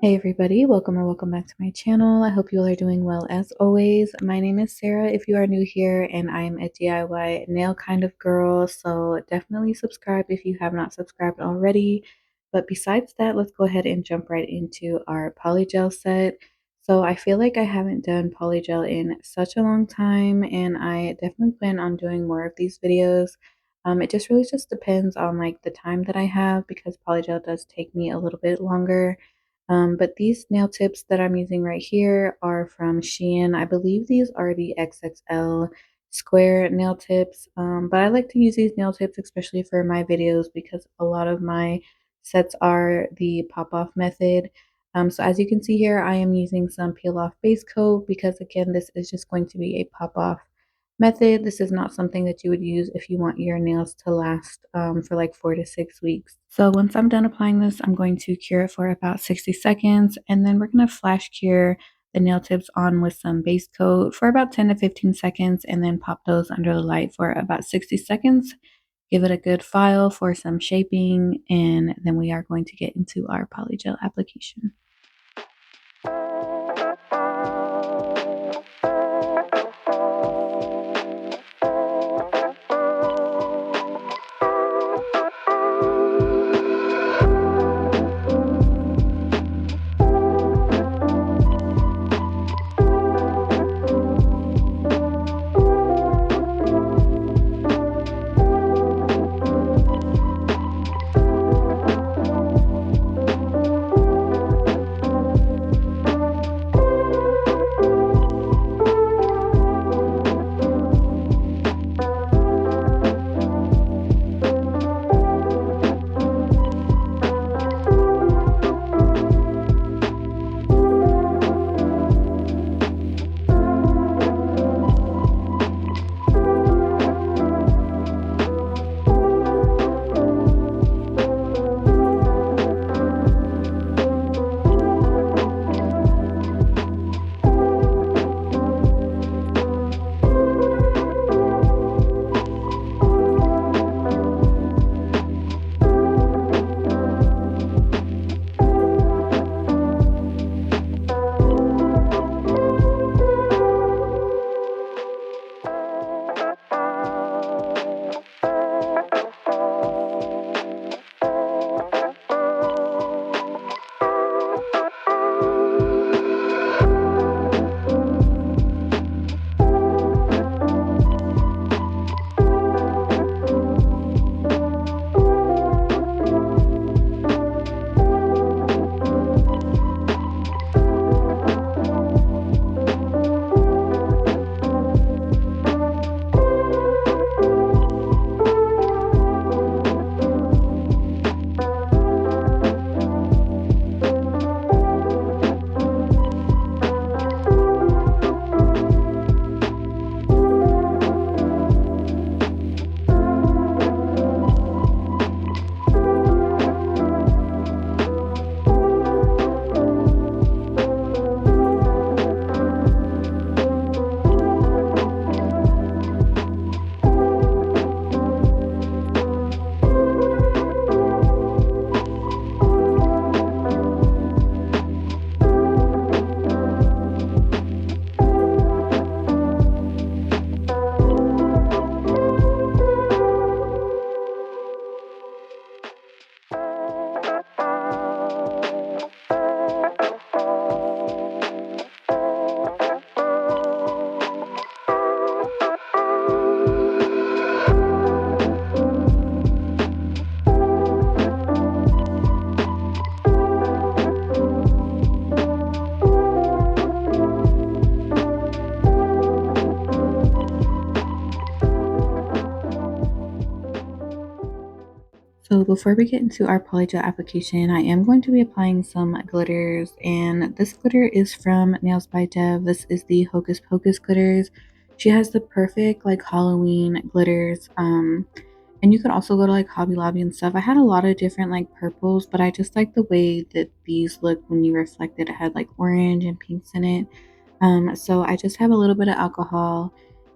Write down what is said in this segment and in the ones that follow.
Hey everybody, welcome or welcome back to my channel. I hope you all are doing well as always. My name is Sarah if you are new here, and I'm a DIY nail kind of girl, so definitely subscribe if you have not subscribed already. But besides that, let's go ahead and jump right into our polygel set. So I feel like I haven't done polygel in such a long time, and I definitely plan on doing more of these videos. It just really just depends on like the time that I have, because polygel does take me a little bit longer. But these nail tips that I'm using right here are from Shein. I believe these are the XXL square nail tips. But I like to use these nail tips especially for my videos because a lot of my sets are the pop-off method. So as you can see here, I am using some peel-off base coat because again, this is just going to be a pop-off method. This is not something that you would use if you want your nails to last for like 4 to 6 weeks. So once I'm done applying this, I'm going to cure it for about 60 seconds, and then we're going to flash cure the nail tips on with some base coat for about 10 to 15 seconds, and then pop those under the light for about 60 seconds. Give it a good file for some shaping, and then we are going to get into our polygel application. So before we get into our polygel application, I am going to be applying some glitters, and this glitter is from Nails by Dev. This is the Hocus Pocus glitters. She has the perfect like Halloween glitters. And you could also go to like Hobby Lobby and stuff. I had a lot of different like purples, but I just like the way that these look when you reflect it. It had like orange and pinks in it. So I just have a little bit of alcohol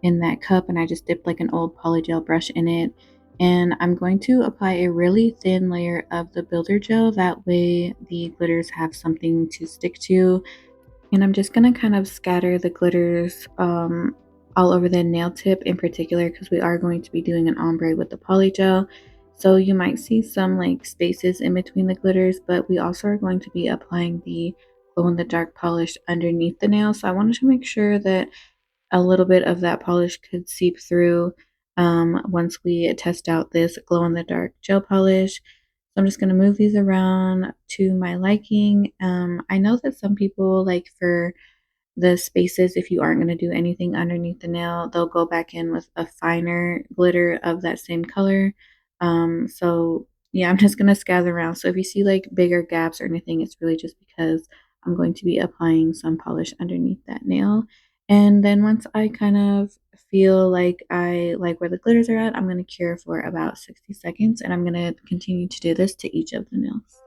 in that cup, and I just dipped like an old polygel brush in it, And I'm going to apply a really thin layer of the builder gel. That way the glitters have something to stick to. And I'm just going to kind of scatter the glitters all over the nail tip in particular, because we are going to be doing an ombre with the polygel. So you might see some like spaces in between the glitters, but we also are going to be applying the glow in the dark polish underneath the nail. So I wanted to make sure that a little bit of that polish could seep through once we test out this glow in the dark gel polish. So I'm just going to move these around to my liking. I know that some people like for the spaces, if you aren't going to do anything underneath the nail, they'll go back in with a finer glitter of that same color. So yeah, I'm just going to scatter around. So if you see like bigger gaps or anything, it's really just because I'm going to be applying some polish underneath that nail. And then once I kind of feel like I like where the glitters are at, I'm going to cure for about 60 seconds, and I'm going to continue to do this to each of the nails.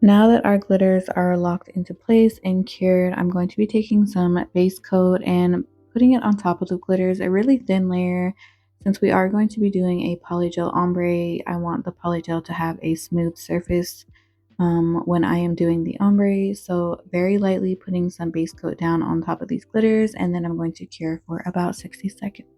Now that our glitters are locked into place and cured, I'm going to be taking some base coat and putting it on top of the glitters, a really thin layer. Since we are going to be doing a polygel ombre, I want the polygel to have a smooth surface when I am doing the ombre. So very lightly putting some base coat down on top of these glitters, and then I'm going to cure for about 60 seconds.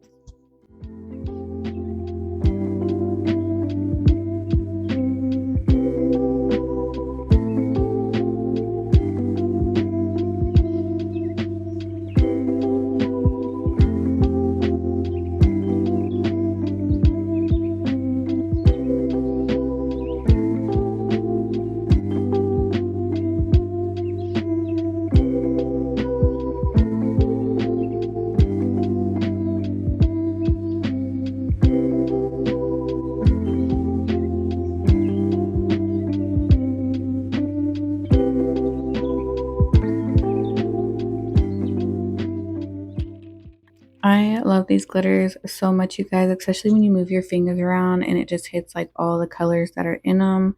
I love these glitters so much, you guys, especially when you move your fingers around and it just hits like all the colors that are in them.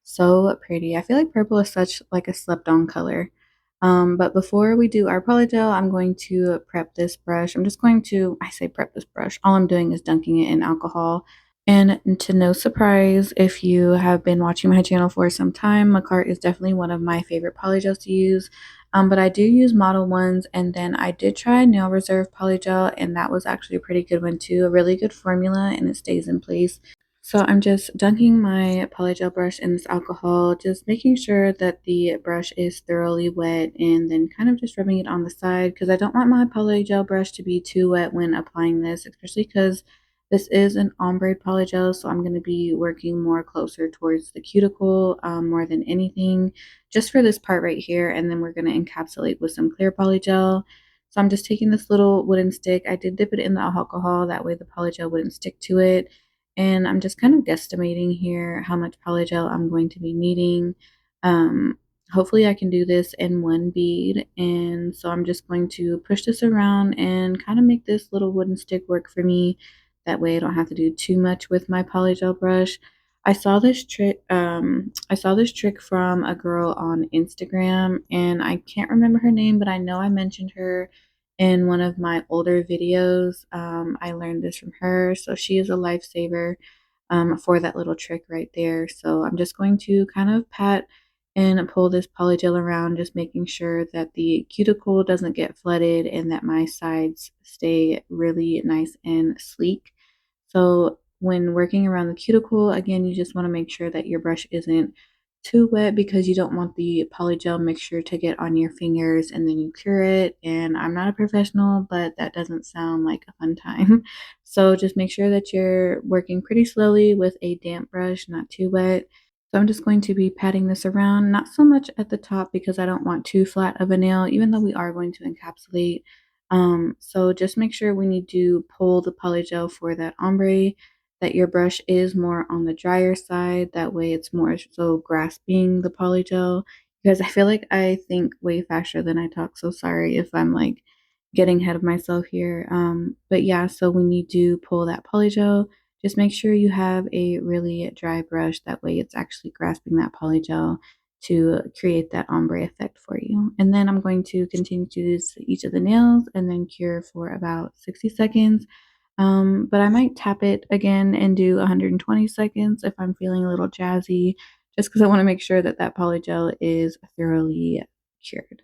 So pretty. I feel like purple is such like a slept on color. But before we do our polygel, I'm going to prep this brush. I say prep this brush. All I'm doing is dunking it in alcohol. And to no surprise, if you have been watching my channel for some time, Macart is definitely one of my favorite polygels to use. But I do use Model ones, and then I did try Nail Reserve polygel, and that was actually a pretty good one too. A really good formula, and it stays in place. So I'm just dunking my polygel brush in this alcohol, just making sure that the brush is thoroughly wet, and then kind of just rubbing it on the side, because I don't want my polygel brush to be too wet when applying this, especially because this is an ombre polygel, so I'm going to be working more closer towards the cuticle more than anything, just for this part right here, and then we're going to encapsulate with some clear polygel. So I'm just taking this little wooden stick. I did dip it in the alcohol, that way the polygel wouldn't stick to it. And I'm just kind of guesstimating here how much polygel I'm going to be needing. Um, Hopefully I can do this in one bead. And so I'm just going to push this around and kind of make this little wooden stick work for me. That way I don't have to do too much with my polygel brush. I saw this trick from a girl on Instagram, and I can't remember her name, but I know I mentioned her in one of my older videos. I learned this from her, so she is a lifesaver for that little trick right there. So I'm just going to kind of pat and pull this polygel around, just making sure that the cuticle doesn't get flooded and that my sides stay really nice and sleek. So when working around the cuticle, again, you just want to make sure that your brush isn't too wet because you don't want the polygel mixture to get on your fingers and then you cure it. And I'm not a professional, but that doesn't sound like a fun time. So just make sure that you're working pretty slowly with a damp brush, not too wet. So I'm just going to be patting this around, not so much at the top because I don't want too flat of a nail, even though we are going to encapsulate. So just make sure when you do pull the polygel for that ombre, that your brush is more on the drier side. That way it's more so grasping the polygel, because I feel like I think way faster than I talk. So sorry if I'm like getting ahead of myself here. But yeah, so when you do pull that polygel, just make sure you have a really dry brush. That way it's actually grasping that polygel to create that ombre effect for you. And then I'm going to continue to do this to each of the nails and then cure for about 60 seconds. But I might tap it again and do 120 seconds if I'm feeling a little jazzy, just because I want to make sure that that polygel is thoroughly cured.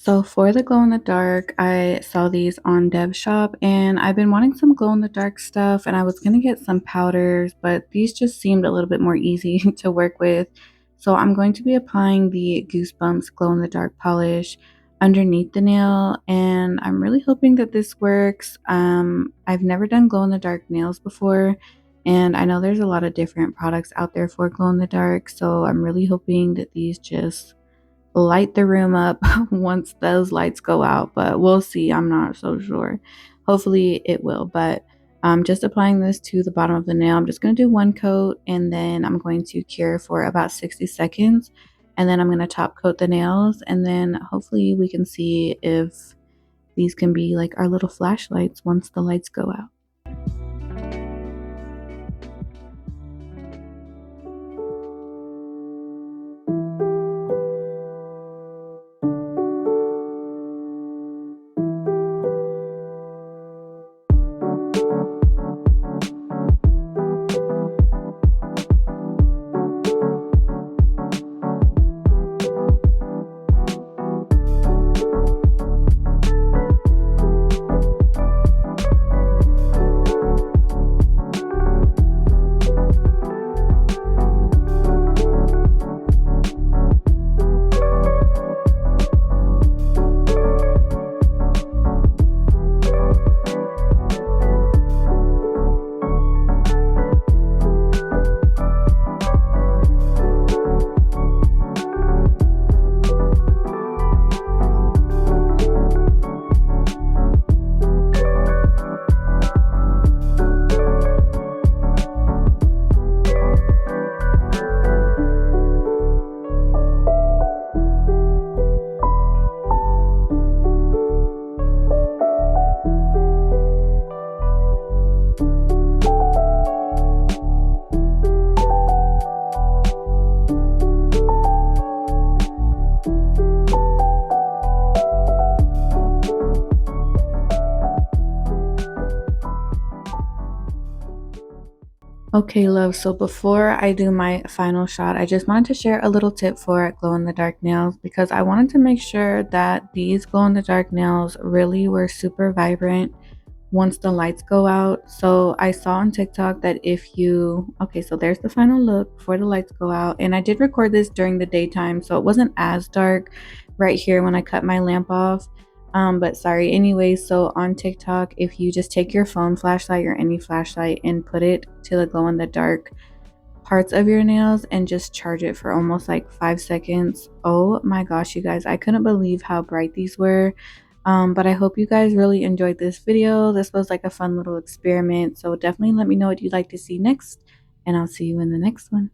So for the glow in the dark, I saw these on Dev Shop and I've been wanting some glow in the dark stuff and I was gonna get some powders, but these just seemed a little bit more easy to work with. So I'm going to be applying the Goosebumps glow in the dark polish underneath the nail and I'm really hoping that this works. I've never done glow in the dark nails before and I know there's a lot of different products out there for glow in the dark, so I'm really hoping that these just light the room up once those lights go out, but we'll see. I'm not so sure. Hopefully it will, but I'm just applying this to the bottom of the nail. I'm just going to do one coat and then I'm going to cure for about 60 seconds and then I'm going to top coat the nails and then hopefully we can see if these can be like our little flashlights once the lights go out. Okay, love. So before I do my final shot, I just wanted to share a little tip for glow in the dark nails because I wanted to make sure that these glow in the dark nails really were super vibrant once the lights go out. So I saw on TikTok that if you, okay, so there's the final look before the lights go out. And I did record this during the daytime, so it wasn't as dark right here when I cut my lamp off. But sorry, anyways, so on TikTok, if you just take your phone flashlight or any flashlight and put it to the glow in the dark parts of your nails and just charge it for almost like 5 seconds. Oh my gosh, you guys, I couldn't believe how bright these were. But I hope you guys really enjoyed this video. This was like a fun little experiment. So definitely let me know what you'd like to see next, and I'll see you in the next one.